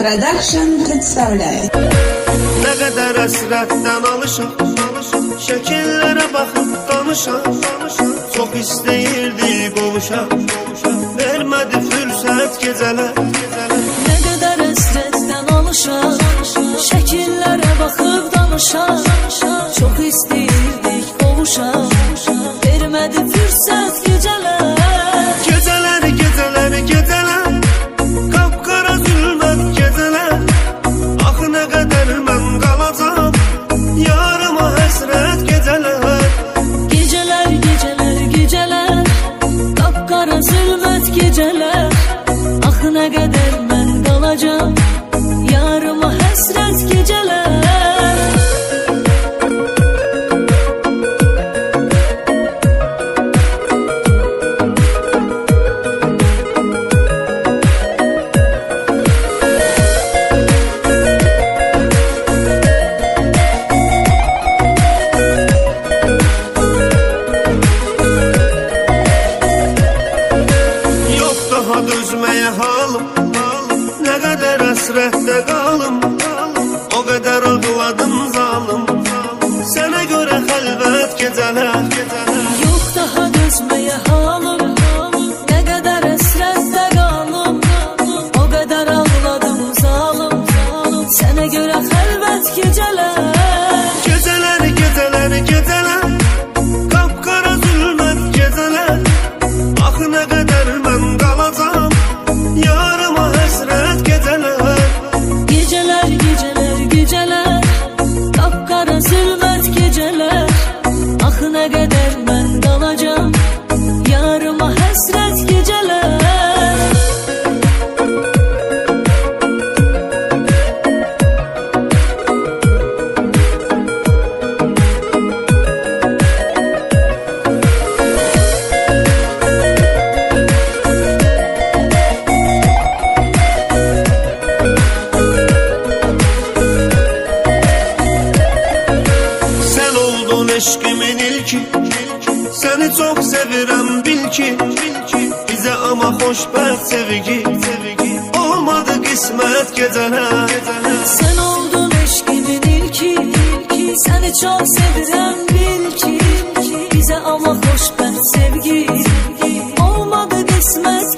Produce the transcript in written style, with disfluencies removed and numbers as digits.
Production представляет. Ne kadar hasretten alışık, şekillere bakıp danışan, çok isteyirdi qovuşan, vermedi fürsət geceler. Ne kadar hasretten alışan, şekillere bakıp danışan, çok isteyirdik qovuşan, vermedi fürsət geceler. Geceler, kapkara zülmət geceler. Ah ne kadar mən qalacam, yarıma həsrət geceler. Geceler, kapkara zülmət geceler. Ah ne kadar ben kalacağım, yarıma hasret geceler. Dözməyə halım, nə qədər əsrətdə qalım, o qədər ağladım zalım, sənə görə xəlvət gecələr. Yok daha dözməyə halım, nə qədər əsrətdə qalım, o qədər ağladım zalım, sənə görə xəlvət gecələr. Geceler, kapkara zülmət geceler. Ah nə qədər mən qalacam, yarıma həsrət geceler. Geceler, kapkara zülmət geceler. Ah ne kadar ben kalacağım, yarıma hasret geceler. Eşkimin ilki, seni çok sevirəm bil ki, bize ama xoşbəxt sevgi, olmadı qismət geceler. Sen oldun eşkimin ilki, seni çok sevirəm bil ki, bize ama hoşbəxt sevgi, olmadı qismət